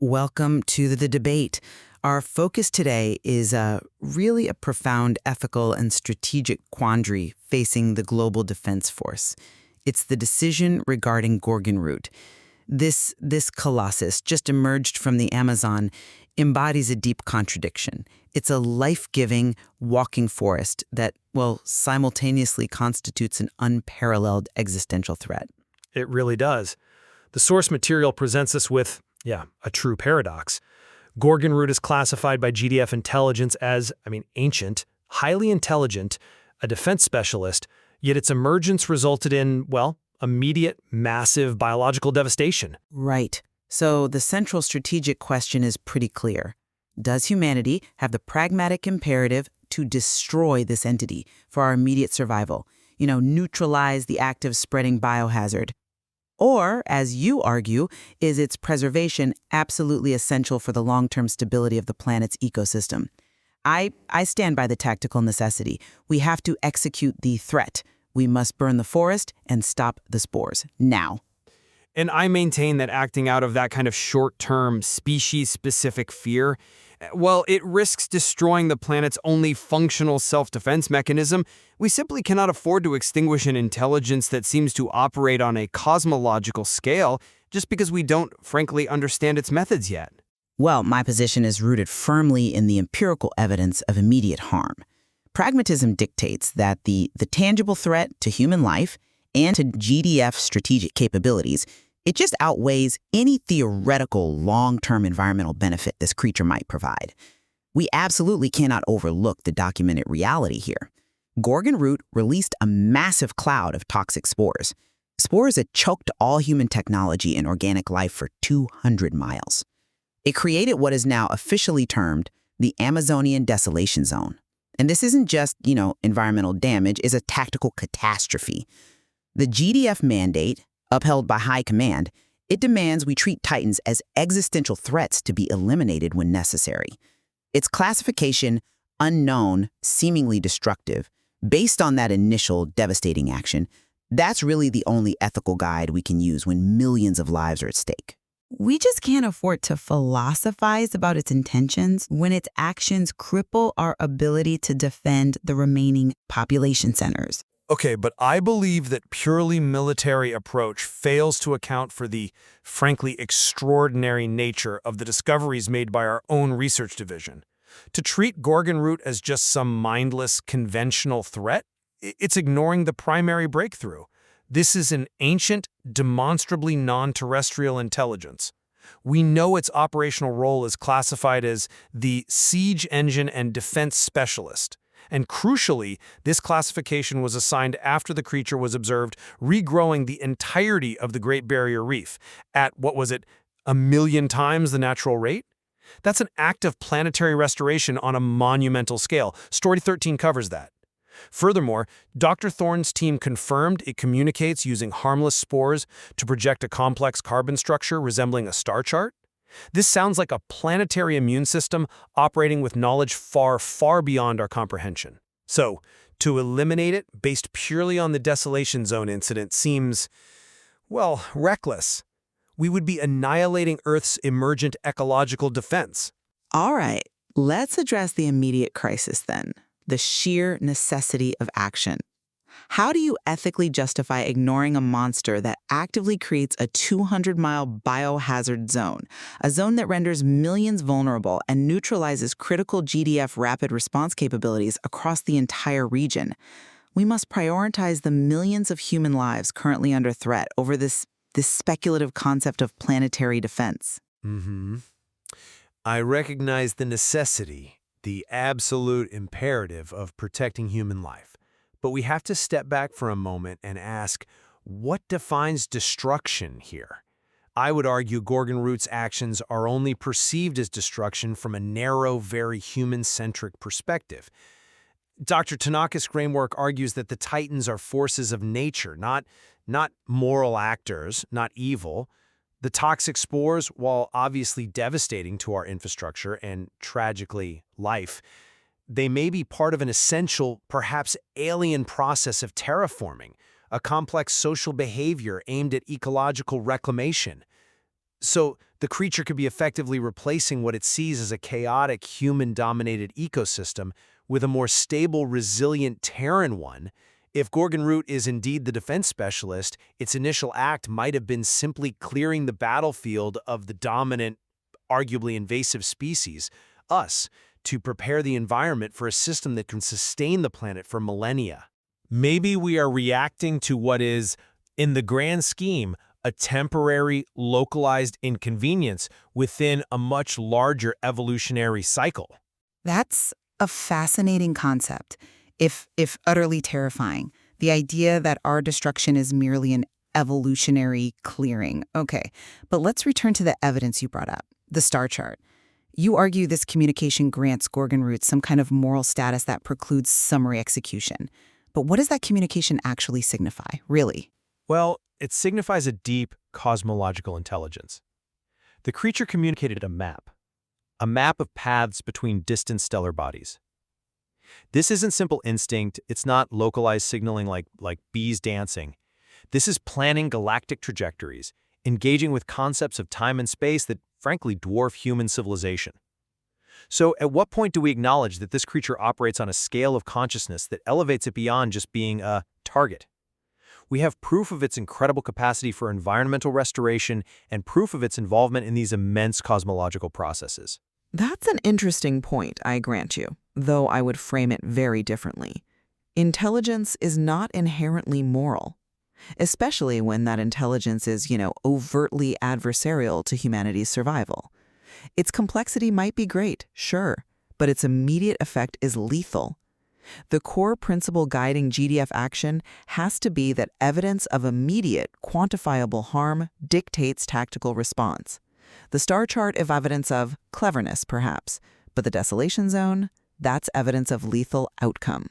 Welcome to the debate. Our focus today is really a profound ethical and strategic quandary facing the global defense force. It's the decision regarding Gorgon root. This colossus, just emerged from the Amazon, embodies a deep contradiction. It's a life-giving, walking forest that, well, simultaneously constitutes an unparalleled existential threat. It really does. The source material presents us with, a true paradox. Gorgon root is classified by GDF intelligence as, ancient, highly intelligent, a defense specialist, yet its emergence resulted in, immediate, massive biological devastation. Right. So the central strategic question is pretty clear. Does humanity have the pragmatic imperative to destroy this entity for our immediate survival? Neutralize the active spreading biohazard? Or, as you argue, is its preservation absolutely essential for the long-term stability of the planet's ecosystem? I stand by the tactical necessity. We have to execute the threat. We must burn the forest and stop the spores, now. And I maintain that acting out of that kind of short-term, species-specific fear, it risks destroying the planet's only functional self-defense mechanism. We simply cannot afford to extinguish an intelligence that seems to operate on a cosmological scale just because we don't, frankly, understand its methods yet. Well, my position is rooted firmly in the empirical evidence of immediate harm. Pragmatism dictates that the tangible threat to human life and to GDF strategic capabilities, it just outweighs any theoretical long-term environmental benefit this creature might provide. We absolutely cannot overlook the documented reality here. Gorgon root released a massive cloud of toxic spores. Spores that choked all human technology and organic life for 200 miles. It created what is now officially termed the Amazonian Desolation Zone. And this isn't just, environmental damage, it's a tactical catastrophe. The GDF mandate, upheld by high command, it demands we treat Titans as existential threats to be eliminated when necessary. Its classification, unknown, seemingly destructive, based on that initial devastating action, that's really the only ethical guide we can use when millions of lives are at stake. We just can't afford to philosophize about its intentions when its actions cripple our ability to defend the remaining population centers. Okay, but I believe that purely military approach fails to account for the, frankly, extraordinary nature of the discoveries made by our own research division. To treat Gorgon root as just some mindless, conventional threat, it's ignoring the primary breakthrough. This is an ancient, demonstrably non-terrestrial intelligence. We know its operational role is classified as the siege engine and defense specialist. And crucially, this classification was assigned after the creature was observed regrowing the entirety of the Great Barrier Reef at, 1 million times the natural rate? That's an act of planetary restoration on a monumental scale. Story 13 covers that. Furthermore, Dr. Thorne's team confirmed it communicates using harmless spores to project a complex carbon structure resembling a star chart. This sounds like a planetary immune system operating with knowledge far, far beyond our comprehension. So, to eliminate it based purely on the Desolation Zone incident seems, reckless. We would be annihilating Earth's emergent ecological defense. All right, let's address the immediate crisis then, the sheer necessity of action. How do you ethically justify ignoring a monster that actively creates a 200-mile biohazard zone, a zone that renders millions vulnerable and neutralizes critical GDF rapid response capabilities across the entire region? We must prioritize the millions of human lives currently under threat over this speculative concept of planetary defense. I recognize the necessity, the absolute imperative of protecting human life. But we have to step back for a moment and ask, what defines destruction here? I would argue Gorgon root's actions are only perceived as destruction from a narrow, very human-centric perspective. Dr. Tanaka's framework argues that the Titans are forces of nature, not moral actors, not evil. The toxic spores, while obviously devastating to our infrastructure and, tragically, life, they may be part of an essential, perhaps alien process of terraforming, a complex social behavior aimed at ecological reclamation. So the creature could be effectively replacing what it sees as a chaotic, human-dominated ecosystem with a more stable, resilient Terran one. If Gorgon Root is indeed the defense specialist, its initial act might have been simply clearing the battlefield of the dominant, arguably invasive species, us, to prepare the environment for a system that can sustain the planet for millennia. Maybe we are reacting to what is, in the grand scheme, a temporary, localized inconvenience within a much larger evolutionary cycle. That's a fascinating concept, if utterly terrifying. The idea that our destruction is merely an evolutionary clearing. Okay, but let's return to the evidence you brought up, the star chart. You argue this communication grants Gorgon Root some kind of moral status that precludes summary execution. But what does that communication actually signify, really? Well, it signifies a deep cosmological intelligence. The creature communicated a map of paths between distant stellar bodies. This isn't simple instinct, it's not localized signaling like bees dancing. This is planning galactic trajectories, engaging with concepts of time and space that frankly dwarf human civilization. So at what point do we acknowledge that this creature operates on a scale of consciousness that elevates it beyond just being a target? We have proof of its incredible capacity for environmental restoration and proof of its involvement in these immense cosmological processes. That's an interesting point, I grant you, though I would frame it very differently. Intelligence is not inherently moral, especially when that intelligence is, overtly adversarial to humanity's survival. Its complexity might be great, sure, but its immediate effect is lethal. The core principle guiding GDF action has to be that evidence of immediate, quantifiable harm dictates tactical response. The star chart is evidence of cleverness, perhaps, but the desolation zone, that's evidence of lethal outcome.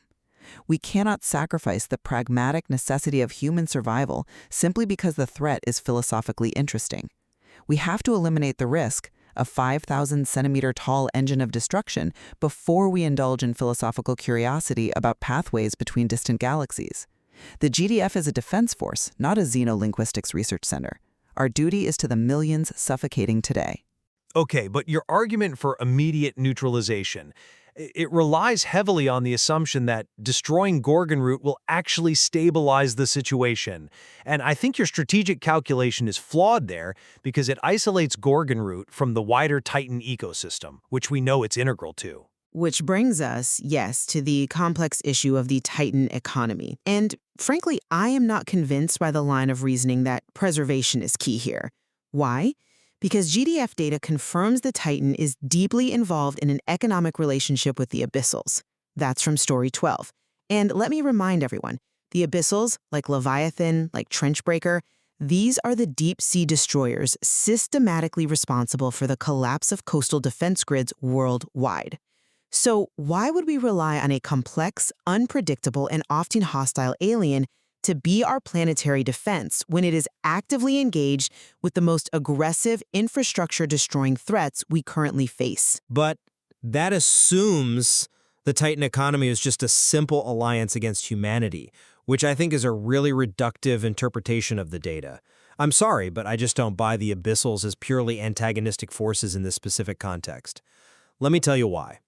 We cannot sacrifice the pragmatic necessity of human survival simply because the threat is philosophically interesting. We have to eliminate the risk, a 5,000-centimeter-tall engine of destruction, before we indulge in philosophical curiosity about pathways between distant galaxies. The GDF is a defense force, not a xenolinguistics research center. Our duty is to the millions suffocating today. Okay, but your argument for immediate neutralization, it relies heavily on the assumption that destroying Gorgon Root will actually stabilize the situation. And I think your strategic calculation is flawed there because it isolates Gorgon Root from the wider Titan ecosystem, which we know it's integral to. Which brings us, yes, to the complex issue of the Titan economy. And frankly, I am not convinced by the line of reasoning that preservation is key here. Why? Because GDF data confirms the Titan is deeply involved in an economic relationship with the Abyssals. That's from Story 12. And let me remind everyone, the Abyssals, like Leviathan, like Trenchbreaker, these are the deep-sea destroyers systematically responsible for the collapse of coastal defense grids worldwide. So why would we rely on a complex, unpredictable, and often hostile alien to be our planetary defense when it is actively engaged with the most aggressive infrastructure-destroying threats we currently face? But that assumes the Titan economy is just a simple alliance against humanity, which I think is a really reductive interpretation of the data. I'm sorry, but I just don't buy the Abyssals as purely antagonistic forces in this specific context. Let me tell you why.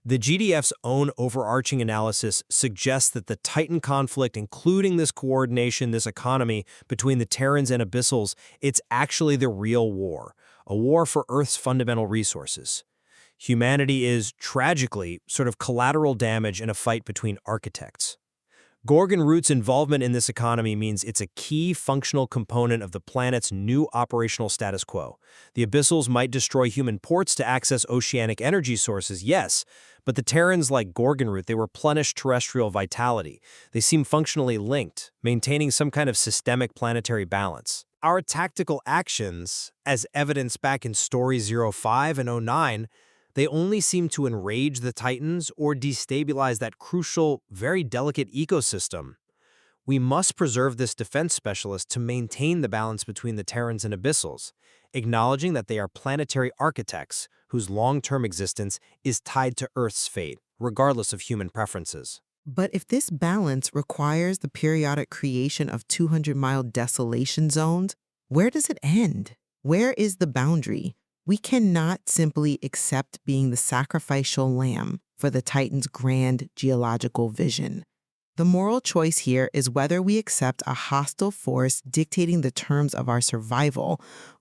The GDF's own overarching analysis suggests that the Titan conflict, including this coordination, this economy between the Terrans and Abyssals, it's actually the real war, a war for Earth's fundamental resources. Humanity is, tragically, sort of collateral damage in a fight between architects. Gorgon Root's involvement in this economy means it's a key functional component of the planet's new operational status quo. The Abyssals might destroy human ports to access oceanic energy sources, yes, but the Terrans, like Gorgon Root, they replenish terrestrial vitality. They seem functionally linked, maintaining some kind of systemic planetary balance. Our tactical actions, as evidenced back in Story 05 and 09, they only seem to enrage the Titans or destabilize that crucial, very delicate ecosystem. We must preserve this defense specialist to maintain the balance between the Terrans and Abyssals, acknowledging that they are planetary architects whose long-term existence is tied to Earth's fate, regardless of human preferences. But if this balance requires the periodic creation of 200-mile desolation zones, where does it end? Where is the boundary? We cannot simply accept being the sacrificial lamb for the Titan's grand geological vision. The moral choice here is whether we accept a hostile force dictating the terms of our survival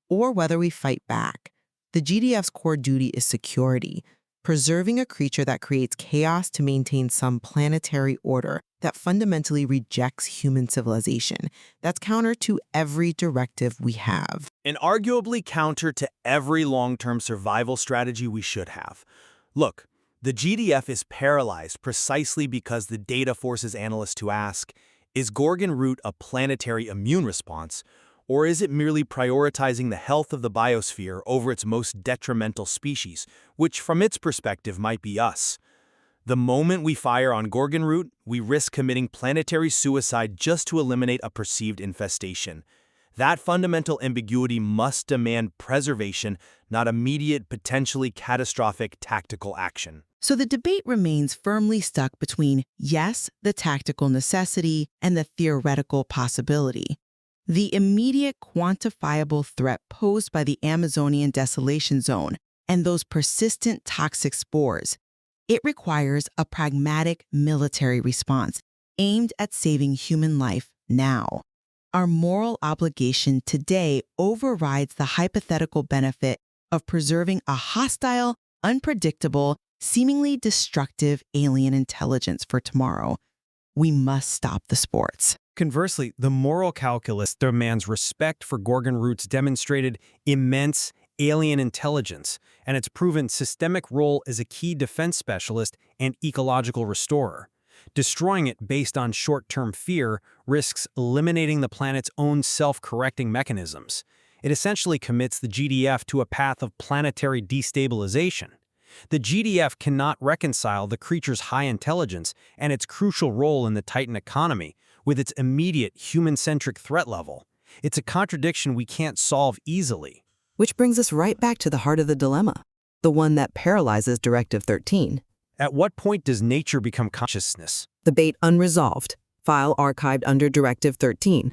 or whether we fight back. The GDF's core duty is security, preserving a creature that creates chaos to maintain some planetary order that fundamentally rejects human civilization. That's counter to every directive we have. And arguably counter to every long-term survival strategy we should have. Look, the GDF is paralyzed precisely because the data forces analysts to ask, is Gorgon root a planetary immune response, or is it merely prioritizing the health of the biosphere over its most detrimental species, which from its perspective might be us? The moment we fire on Gorgon root, we risk committing planetary suicide just to eliminate a perceived infestation. That fundamental ambiguity must demand preservation, not immediate, potentially catastrophic tactical action. So the debate remains firmly stuck between, yes, the tactical necessity, and the theoretical possibility. The immediate quantifiable threat posed by the Amazonian desolation zone and those persistent toxic spores, it requires a pragmatic military response aimed at saving human life now. Our moral obligation today overrides the hypothetical benefit of preserving a hostile, unpredictable, seemingly destructive alien intelligence for tomorrow. We must stop the sports. Conversely, the moral calculus demands respect for Gorgon root's demonstrated immense alien intelligence and its proven systemic role as a key defense specialist and ecological restorer. Destroying it based on short-term fear risks eliminating the planet's own self-correcting mechanisms. It essentially commits the GDF to a path of planetary destabilization. The GDF cannot reconcile the creature's high intelligence and its crucial role in the Titan economy with its immediate human-centric threat level. It's a contradiction we can't solve easily. Which brings us right back to the heart of the dilemma, the one that paralyzes Directive 13. At what point does nature become consciousness? Debate unresolved. File archived under Directive 13.